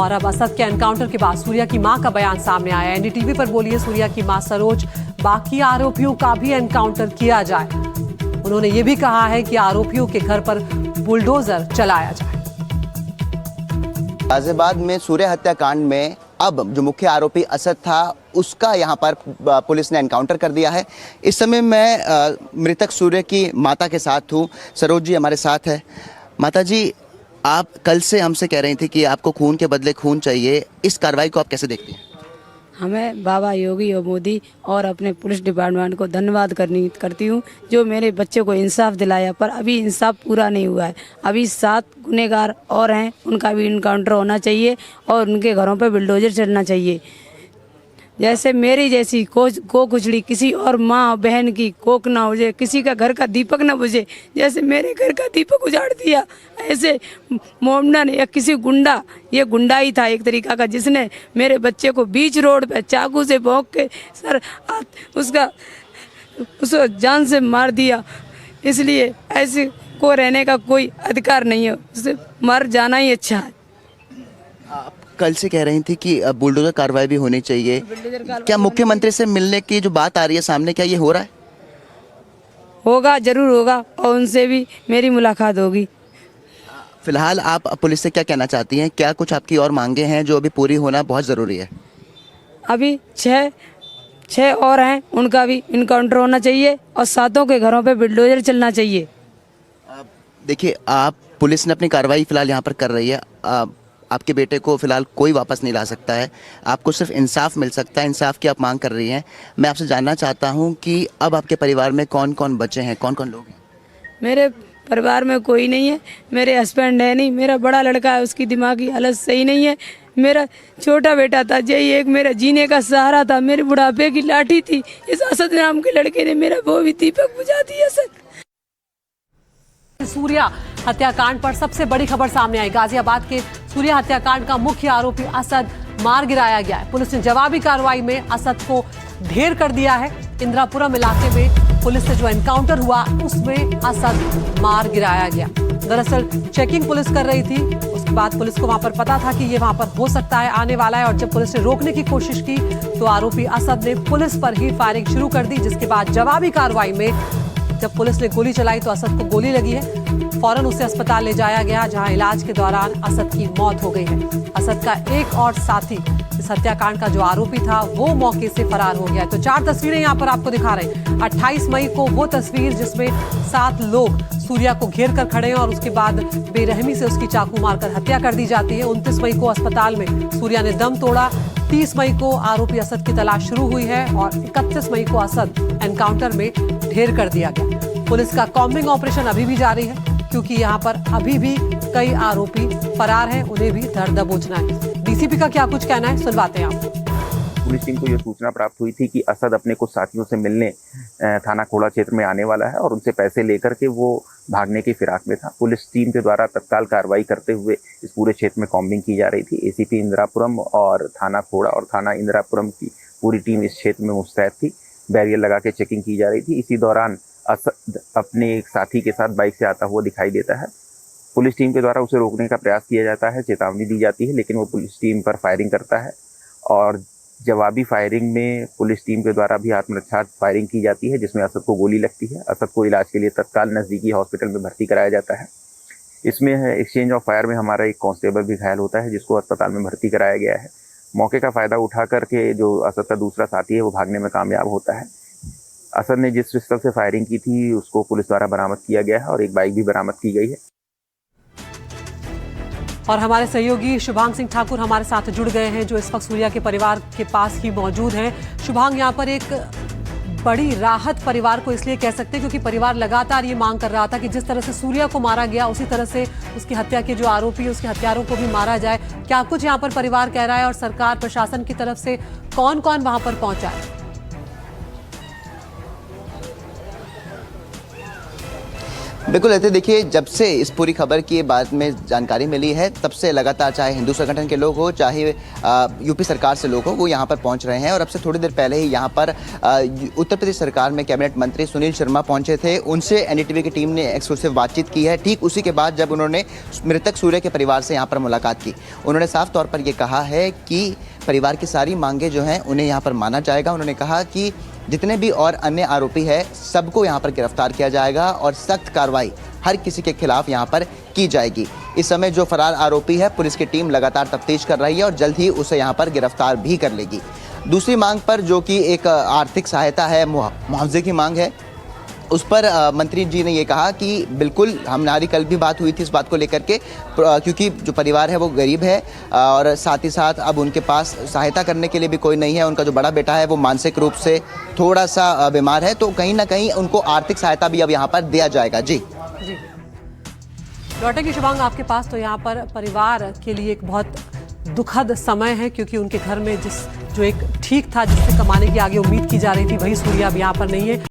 और अब असद के एनकाउंटर के बाद सूर्या की मां का बयान सामने आया। एनडीटीवी पर बोली है सूर्या की मां सरोज, बाकी आरोपियों का भी एनकाउंटर किया जाए। उन्होंने ये भी कहा है कि आरोपियों के घर पर बुलडोजर चलाया जाए। गाजियाबाद में सूर्या हत्याकांड में अब जो मुख्य आरोपी असद था उसका यहाँ पर पुलिस ने एनकाउंटर कर दिया है। इस समय मैं मृतक सूर्य की माता के साथ हूँ। सरोज जी हमारे साथ है। माता जी, आप कल से हमसे कह रही थी कि आपको खून के बदले खून चाहिए, इस कार्रवाई को आप कैसे देखती हैं? हमें बाबा योगी और मोदी और अपने पुलिस डिपार्टमेंट को धन्यवाद करती हूँ जो मेरे बच्चे को इंसाफ दिलाया, पर अभी इंसाफ पूरा नहीं हुआ है। अभी 7 गुनहगार और हैं, उनका भी इनकाउंटर होना चाहिए और उनके घरों पर बुलडोजर चढ़ना चाहिए। जैसे मेरी जैसी को कुचड़ी किसी और माँ बहन की कोक ना हो जाए, किसी का घर का दीपक ना बुझे, जैसे मेरे घर का दीपक उजाड़ दिया, ऐसे मोमडन या किसी गुंडा, ये गुंडा ही था एक तरीका का, जिसने मेरे बच्चे को बीच रोड पे चाकू से भोंक के सर उसको जान से मार दिया। इसलिए ऐसे को रहने का कोई अधिकार नहीं है, उसे मर जाना ही अच्छा है। कल से कह रही थी कि बुलडोजर कार्रवाई भी होनी चाहिए। क्या मुख्यमंत्री से मिलने की जो बात आ रही है सामने, क्या ये हो रहा है? होगा, जरूर होगा और उनसे भी मेरी मुलाकात होगी। फिलहाल आप पुलिस से क्या कहना चाहती हैं? क्या कुछ आपकी और मांगे हैं जो अभी पूरी होना बहुत ज़रूरी है? अभी 6 और हैं, उनका भी इनकाउंटर होना चाहिए और 7 के घरों पे बुलडोजर चलना चाहिए। देखिए, आप पुलिस ने अपनी कार्रवाई फिलहाल यहाँ पर कर रही है। आपके बेटे को फिलहाल कोई वापस नहीं ला सकता है, आपको सिर्फ इंसाफ मिल सकता है। इंसाफ की आप मांग कर रही हैं। मैं आपसे जानना चाहता हूं कि अब आपके परिवार में कौन कौन बचे हैं, कौन कौन लोग हैं? मेरे परिवार में कोई नहीं है। मेरे हस्बैंड है नहीं, मेरा बड़ा लड़का है, उसकी दिमागी हालत सही नहीं है। मेरा छोटा बेटा था, यही एक मेरा जीने का सहारा था, मेरे बुढ़ापे की लाठी थी। इस असद नाम के लड़के ने मेरा वो भी दीपक बुझा दिया। सर, सूर्या हत्याकांड पर सबसे बड़ी खबर सामने आई। गाजियाबाद के सूर्या हत्याकांड का मुख्य आरोपी असद मार गिराया गया है। पुलिस ने जवाबी कार्रवाई में असद को ढेर कर दिया है। इंदिरापुरम इलाके में पुलिस से जो एनकाउंटर हुआ उसमें असद मार गिराया गया। दरअसल चेकिंग पुलिस कर रही थी, उसके बाद पुलिस को वहां पर पता था कि ये वहां पर हो सकता है, आने वाला है, और जब पुलिस ने रोकने की कोशिश की तो आरोपी असद ने पुलिस पर ही फायरिंग शुरू कर दी, जिसके बाद जवाबी कार्रवाई में जब पुलिस ने गोली चलाई तो असद को गोली लगी है। फौरन उसे अस्पताल ले जाया गया, जहां इलाज के दौरान असद की मौत हो गई है। असद का एक और साथी, इस हत्याकांड का जो आरोपी था, वो मौके से फरार हो गया है। तो 4 तस्वीरें यहाँ पर आपको दिखा रहे हैं। 28 मई को वो तस्वीर जिसमें 7 लोग सूर्या को घेर कर खड़े हैं और उसके बाद बेरहमी से उसकी चाकू मारकर हत्या कर दी जाती है। 29 मई को अस्पताल में सूर्या ने दम तोड़ा। 30 मई को आरोपी असद की तलाश शुरू हुई है और 31 मई को असद एनकाउंटर में ढेर कर दिया गया। पुलिस का कॉम्बिंग ऑपरेशन अभी भी जारी है, क्योंकि यहाँ पर अभी भी कई आरोपी फरार हैं, उन्हें भी धर दबोचना है। डीसीपी का क्या कुछ कहना है, सुनवाते हैं आप। पुलिस टीम को यह सूचना प्राप्त हुई थी कि असद अपने कुछ साथियों से मिलने थाना खोड़ा क्षेत्र में आने वाला है और उनसे पैसे लेकर के वो भागने की फिराक में था। पुलिस टीम के द्वारा तत्काल कार्रवाई करते हुए इस पूरे क्षेत्र में कॉम्बिंग की जा रही थी। एसीपी इंदिरापुरम और थाना खोड़ा और थाना इंदिरापुरम की पूरी टीम इस क्षेत्र में मुस्तैद थी। बैरियर लगा के चेकिंग की जा रही थी। इसी दौरान असद अपने एक साथी के साथ बाइक से आता हुआ दिखाई देता है। पुलिस टीम के द्वारा उसे रोकने का प्रयास किया जाता है, चेतावनी दी जाती है, लेकिन वो पुलिस टीम पर फायरिंग करता है और जवाबी फायरिंग में पुलिस टीम के द्वारा भी आत्मरक्षा फायरिंग की जाती है, जिसमें असद को गोली लगती है। असद को इलाज के लिए तत्काल नज़दीकी हॉस्पिटल में भर्ती कराया जाता है। इसमें एक्सचेंज ऑफ फायर में हमारा एक कांस्टेबल भी घायल होता है, जिसको अस्पताल में भर्ती कराया गया है। मौके का फ़ायदा उठा करके जो असद का दूसरा साथी है वो भागने में कामयाब होता है। असद ने जिस पिस्टल से फायरिंग की थी उसको पुलिस द्वारा बरामद किया गया है और एक बाइक भी बरामद की गई है। और हमारे सहयोगी शुभांग सिंह ठाकुर हमारे साथ जुड़ गए हैं, जो इस वक्त सूर्या के परिवार के पास ही मौजूद हैं। शुभांग, यहाँ पर एक बड़ी राहत परिवार को इसलिए कह सकते हैं क्योंकि परिवार लगातार ये मांग कर रहा था कि जिस तरह से सूर्या को मारा गया उसी तरह से उसकी हत्या के जो आरोपी उसके हत्यारों को भी मारा जाए। क्या कुछ यहाँ पर परिवार कह रहा है और सरकार प्रशासन की तरफ से कौन कौन वहां पर पहुंचा है? बिल्कुल ऐसे देखिए, जब से इस पूरी खबर की बाद में जानकारी मिली है तब से लगातार चाहे हिंदू संगठन के लोग हो चाहे यूपी सरकार से लोग हो वो यहाँ पर पहुँच रहे हैं। और अब से थोड़ी देर पहले ही यहाँ पर उत्तर प्रदेश सरकार में कैबिनेट मंत्री सुनील शर्मा पहुँचे थे, उनसे एनडीटीवी की टीम ने एक्सक्लूसिव बातचीत की है। ठीक उसी के बाद जब उन्होंने मृतक सूर्य के परिवार से यहाँ पर मुलाकात की, उन्होंने साफ तौर पर यह कहा है कि परिवार की सारी मांगे जो हैं उन्हें यहाँ पर माना जाएगा। उन्होंने कहा कि जितने भी और अन्य आरोपी है सबको यहाँ पर गिरफ्तार किया जाएगा और सख्त कार्रवाई हर किसी के खिलाफ यहाँ पर की जाएगी। इस समय जो फरार आरोपी है पुलिस की टीम लगातार तफ्तीश कर रही है और जल्द ही उसे यहाँ पर गिरफ्तार भी कर लेगी। दूसरी मांग पर जो कि एक आर्थिक सहायता है, मुआवजे की मांग है, उस पर मंत्री जी ने ये कहा कि बिल्कुल हमारी कल भी बात हुई थी इस बात को लेकर के, क्योंकि जो परिवार है वो गरीब है और साथ ही साथ अब उनके पास सहायता करने के लिए भी कोई नहीं है। उनका जो बड़ा बेटा है वो मानसिक रूप से थोड़ा सा बीमार है, तो कहीं ना कहीं उनको आर्थिक सहायता भी अब यहाँ पर दिया जाएगा। जी लौटेंगे शुभांग आपके पास। तो यहाँ पर परिवार के लिए एक बहुत दुखद समय है, क्योंकि उनके घर में जो एक ठीक था जिससे कमाने की आगे उम्मीद की जा रही थी वही सूर्य अब यहाँ पर नहीं है।